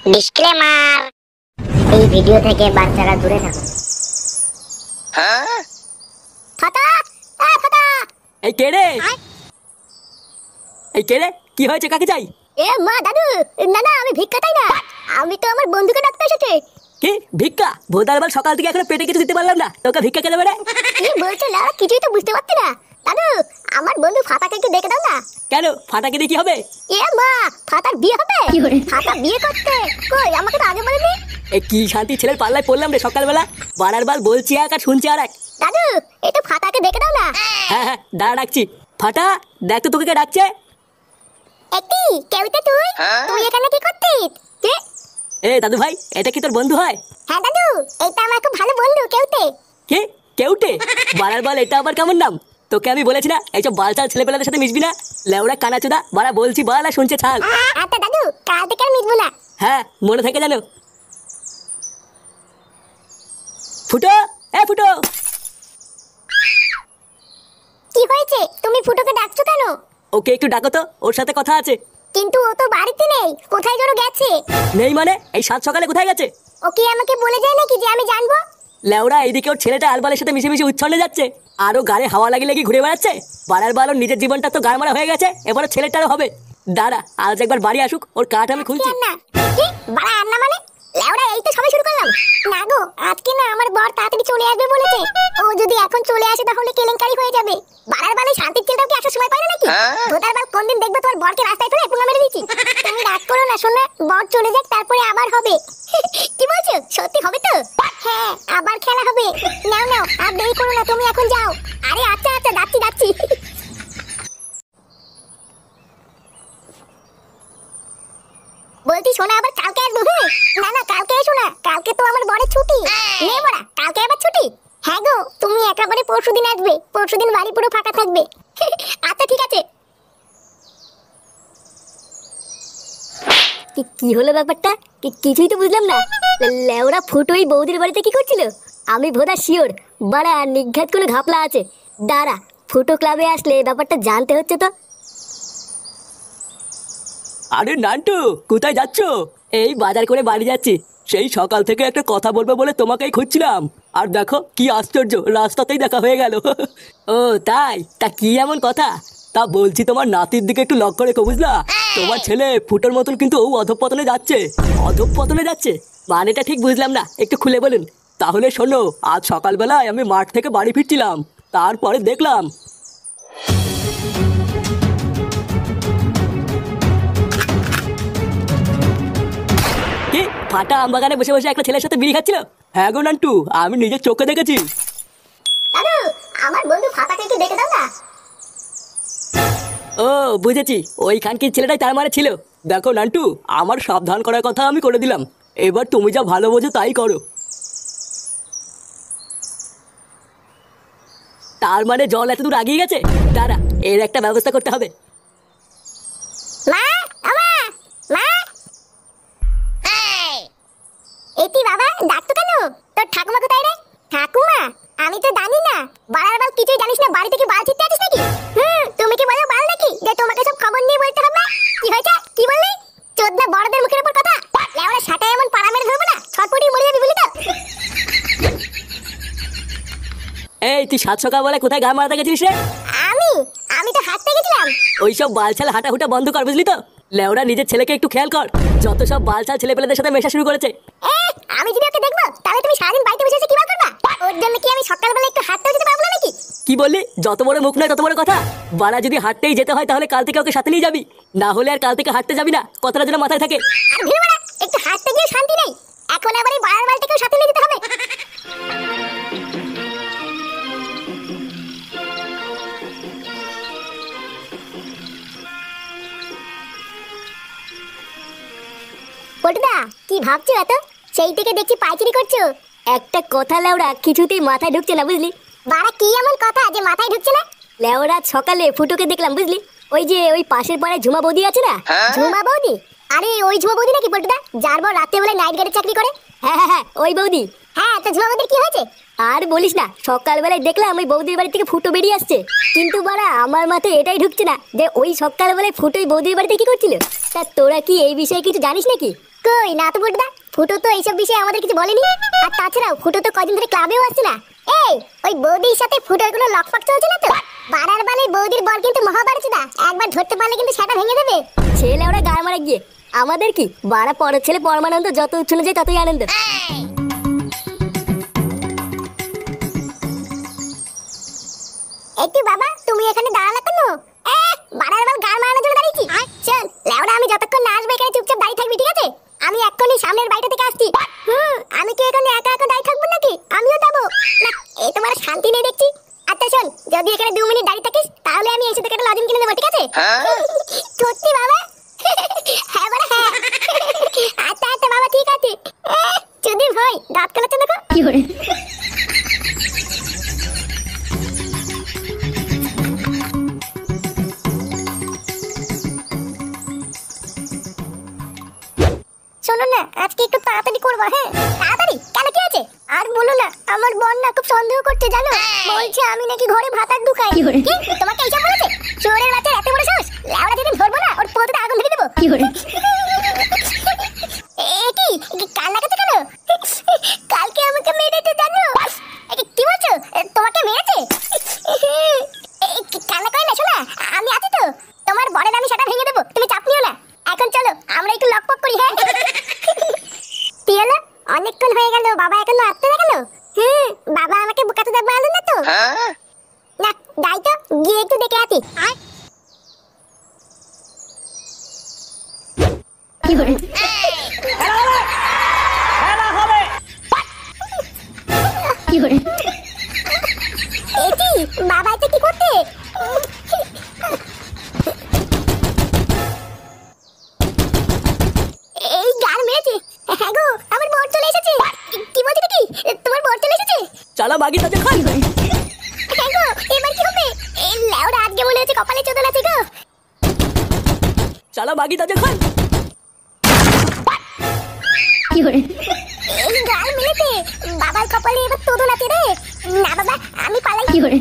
Disclaimer, এই video থেকে বাচ্চারা দূরে থাকুন। ফাটা, ফাটা। এই কে রে? এই কে রে? কি হয়েছে? কাকে চাই? এ মা দাদু, না না আমি ভিক্ষা চাই না, আমি তো আমার বন্ধুকে ডাকতে এসেছি। কি ভিক্ষা? ভোদারবাল সকাল থেকে এখনো পেটে কিছু দিতে পারলাম না, তোকে ভিক্ষা কে দেবে রে? কি বলছো না, কিছুই তো বুঝতে পারছি না। দাদু, আমার বন্ধু ফাটাকে একটু দেখে দাও না। কেন? ফাটাকে দিয়ে কি হবে? এ মা, ফাটার বিয়ে হবে? ফাটা বিয়ে করতে? কই, আমাকে তো আগে বলেনি। এই কি শান্তি ছেলের পাল্লায় পড়লাম রে সকালবেলা। বারার বাল বলছি এক আর শুনছি আর এক। দাদু, একটু ফাটাকে দেখে দাও না। হ্যাঁ হ্যাঁ, দাঁড়া ডাকছি। ফাটা, দেখ তো তোকে কে ডাকছে। একটি কেউতে তুই তুই এখানে কি করছিস? কে? এ দাদু ভাই, এটা কি তোর বন্ধু হয়? হ্যাঁ দাদু, এটা আমার খুব ভালো বন্ধু কেউতে। কে? কেউটে? বারার বাল, এটা আবার কেমন নাম? তোকে আমি বলেছি না এইসব বালচাল ছেলেপেলাদের সাথে মিশবি না। লেওড়া কানাচুদা, বারা বলছি বাল আর শুনছে ছাল। আচ্ছা দাদু, কাল থেকে আর মিশবো না। হ্যাঁ, মনে থাকে জানো। ফুটো, এ ফুটো। কি হয়েছে? তুমি ফুটোকে ডাকছো কেন? ওকে একটু ডাকো তো, ওর সাথে কথা আছে। কিন্তু ও তো বাড়িতে নেই, কোথায় যেন গেছে। নেই মানে? এই সাত সকালে কোথায় গেছে? ও কি আমাকে বলে যায় নাকি যে আমি জানবো? লেওড়া, এইদিকে ওর ছেলেটা আলবালের সাথে মিশে মিশে উচ্ছন্নে যাচ্ছে, আরো গাড়ি হাওয়া লাগিয়ে লাগিয়ে ঘুরে বেড়াচ্ছে। বাড়ার বাল, ওর নিজের জীবনটা তো গাড়মারা হয়ে গেছে, এবারে ছেলেটারও হবে। দাঁড়া, আজ একবার বাড়ি আসুক, ওর কাঠ আমি খুলছি। না কি বাড়া আন্না মানে? লেওড়া, এই তো সবাই শুরু করলাম। না গো, আজকে না আমার বর তাড়াতাড়ি চলে আসবে বলেছে। ও যদি এখন চলে আসে তাহলে কেলেঙ্কারি হয়ে যাবে। বাড়ার বালে শান্তির ছেলেটাও কি আসার সময় পায় না নাকি? ভোটার বাল কোনদিন দেখবে তোমার বরকে রাস্তায় ফেলে পুঙ্গা মেরে দিচ্ছি। তুমি রাগ করো না শোনা, বর চলে যাক তারপরে আবার হবে। কি বলছো? সত্যি হবে তো? হ্যাঁ, আবার খেলা হবে। নাও নাও, আর দেরি করো না, তুমি এখন যাও। আরে আচ্ছা আচ্ছা, যাচ্ছি যাচ্ছি। বলছি শোনা, আবার কালকে আসবো? না না, কালকে এসো না, কালকে তো আমার বড় ছুটি। নে বড়া, কালকে আবার ছুটি? হ্যাঁ গো, তুমি একেবারে পরশুদিন আসবে, পরশুদিন বাড়ি পুরো ফাঁকা থাকবে। আচ্ছা ঠিক আছে। কি হলো ব্যাপারটা? কিছুই তো বুঝলাম না। লেওরা ফুটোই বৌদির বাড়িতে কি করছিল? আমি ভোদা শিওর বাড়া নিঘাত কোনো ঘাপলা আছে। দাঁড়া, ফুটো ক্লাবে আসলে ব্যাপারটা জানতে হচ্ছে তো। আরে নান্টু, কোথায় যাচ্ছ? এই বাজার করে বাড়ি যাচ্ছি। সেই সকাল থেকে একটা কথা বলবো বলে তোমাকেই খুঁজছিলাম, আর দেখো কি আশ্চর্য, রাস্তাতেই দেখা হয়ে গেল। ও তাই? তা কি এমন কথা? তা বলছি, তোমার নাতির দিকে একটু লক্ষ্য রেখো, বুঝলা? তোমার ছেলে ফুটোর মতন কিন্তু ও অধঃপতনে যাচ্ছে। অধঃপতনে যাচ্ছে মানেটা ঠিক বুঝলাম না, একটু খুলে বলুন। তাহলে শোনো, আজ সকালবেলায় আমি মাঠ থেকে বাড়ি ফিরছিলাম, তারপরে দেখলাম। কি? ফাটা আমবাগানে বসে বসে একটা ছেলের সাথে বিড়ি খাচ্ছিল? হ্যাঁ গো নান্টু, আমি নিজের চোখে দেখেছি। দাদু, আমার বন্ধু ফাটাকে একটু দেখে দাও না। ও বুঝেছি, ওইখানকার ছেলেটাই তার মানে ছিল। দেখো নান্টু, আমার সাবধান করার কথা আমি করে দিলাম, এবার তুমি যা ভালো বোঝো তাই করো। তার মানে জল এত দূর আগিয়ে গেছে? দাঁড়া, এর একটা ব্যবস্থা করতে হবে। মা, আমা, মা। এটি বাবা, ডাকতো কেন? তোর ঠাকুমা কোথায় রে? ঠাকুমা? আমি তো জানি না। বাড়ার বাল কিছুই জানিস না, বাড়ি থেকে বাল ছিটতে আসিস নাকি? তুমি কি বলো বাল নাকি যে তোমাকে সব খবর নিয়ে বলতে হবে? কি হয়েছে? কি বললি? চোদনা বড়দের মুখের উপর কথা। লেওড়া সাটায় এমন পাড়া মেরে ধরবো না, ছটপটি মরে যাবি বলি তো। এই তুই সাত সকালবেলা কোথায় গা মারাতে গেছিস রে? আমি আমি তো হাঁটতে গেছিলাম। ওইসব বালছাল হাঁটাহুটা বন্ধ কর, বুঝলি তো? লেওরা, নিজের ছেলেকে একটু খেয়াল কর, যত সব বালছাল ছেলেপেলেদের সাথে মেশা শুরু করেছে। আমি যদি ওকে দেখবো তাহলে তুমি সারাদিন বাড়িতে বসে কি বার করবা? ওর জন্য কি আমি সকালবেলা একটু হাঁটতে যেতে পারবো না নাকি? কি বললি? যত বড় মুখ নয় তত বড় কথা। বাড়া, যদি হাঁটতেই যেতে হয় তাহলে কাল থেকে ওকে সাথে নিয়ে যাবি, না হলে আর কাল থেকে হাঁটতে যাবি না, কথাটা যেন মাথায় থাকে। আর ভিড় বাড়া, একটু হাঁটতে গিয়ে শান্তি নেই, এখন আবার এই বাড়ার বালটাকেও সাথে নিয়ে যেতে হবে। পটুদা, কি ভাবছো এত? সেই থেকে দেখছি পাইচারি করছো। একটা কথা লেওড়া কিছুতেই মাথায় ঢুকছে না, বুঝলি? বাড়া, কি এমন কথা যে মাথায় ঢুকছে না? লেওড়া সকালে ফুটোকে দেখলাম, বুঝলি? ওই যে ওই পাশের পাড়ায় ঝুমা বৌদি আছে না? ঝুমা বৌদি? আরে ওই ঝুমা বৌদি নাকি পটুদা, যার বর রাত্রেবেলায় নাইট গার্ডে চাকরি করে? হ্যাঁ হ্যাঁ হ্যাঁ, ওই বৌদি। হ্যাঁ, তো ঝুমা বৌদির কি হয়েছে? আর বলিস না, সকালবেলায় দেখলাম ওই বৌদির বাড়ি থেকে ফুটো বেরিয়ে আসছে, কিন্তু বাড়া আমার মাথায় এটাই ঢুকছে না যে ওই সকালবেলায় ফুটোই বৌদির বাড়িতে কি করছিল। তা তোরা কি এই বিষয়ে কিছু জানিস নাকি? কই না তো ফুটদা, ফুটো তো এইসব বিষয়ে আমাদের কিছু বলেনি। আর তাছাড়াও ফুটো তো কয়দিন ধরে ক্লাবেও আসছে না। এই ওই বৌদির সাথে ফুটোর কোনো লকপাক চলছে না তো? বাড়ার বালে বৌদির বর কিন্তু মহাবারছে না, একবার ধরতে পারলে কিন্তু সেটা ভেঙে দেবে। ছেলে ওরা গায়ে মারা গিয়ে আমাদের কি বাড়া, পরের ছেলে পরমানন্দ, যত উচ্ছনে যায় ততই আনন্দ। একটু বাবা তুমি এখানে দাঁড়ালে কেন? বাড়ার বাল গান মারানোর জন্য দাঁড়িয়েছি। চল লেওড়া, আমি যতক্ষণ না আসবো এখানে চুপচাপ দাঁড়িয়ে থাকবি, ঠিক আছে? আমি এক্ষুনি সামনের বাড়িটা থেকে আসছি। আমি কি এখানে একা একা দাঁড়িয়ে থাকবো নাকি? আমিও যাবো না, এই তোমার শান্তি নেই দেখছি। আচ্ছা শোন, যদি এখানে 2 মিনিট দাঁড়িয়ে থাকিস তাহলে আমি এসে তোকে একটা লজেন কিনে দেবো, ঠিক আছে? সত্যি বাবা? হ্যাঁ বাবা হ্যাঁ। আচ্ছা আচ্ছা বাবা ঠিক আছে। যদি ভাই দাঁত কালাচ্ছে দেখো কি করে। শোনো না, আজকে একটু তাড়াতাড়ি করবা। হ্যাঁ তাড়াতাড়ি কেন, কি আছে? আর বলো না, আমার বোন না খুব সন্দেহ করতে, জানো? বলছে আমি নাকি ঘরে ভাত আর ঢুকাই। কি তোমাকে এইসব বলেছে? চোরের বাচ্চার এত বড় সাহস! লেওড়া যেদিন ধরবো না ওর পোতে আগুন ধরে দেবো। কি করে কি কাল লাগাতে কেন? কালকে আমাকে মেরেছে, জানো? কি বলছো? তোমাকে মেরেছে? কান্না করে না, শোনা আমি আছি তো। তোমার বরের আমি সেটা ভেঙে দেবো, তুমি চাপ নিও না। এখন চলো আমরা একটু লকপক করি। হ্যাঁ কি হলো? অনেকক্ষণ হয়ে গেল, বাবা এখনো আসতে না কেন? বাবা আমাকে বোকাতে দেখবো আলো না তো? না যাই তো, গিয়ে একটু দেখে আসি। কি করে কি করে এটি বাবা এটা কি করতে? এই গান মেরেছে। হ্যাঁ গো, আমার বর চলে এসেছে। কি বলছিস কি? তোমার বর চলে এসেছে? চালা বাগি তাতে খান। হ্যাঁ গো, এবার কি হবে? এই লেওড়া আজকে মনে হচ্ছে কপালে চোদন আছে গো। চালা বাগি তাতে খান। কি করে এই গাল মেরেছে? বাবার কপালে এবার চোদন আছে রে। না বাবা আমি পালাই। কি করে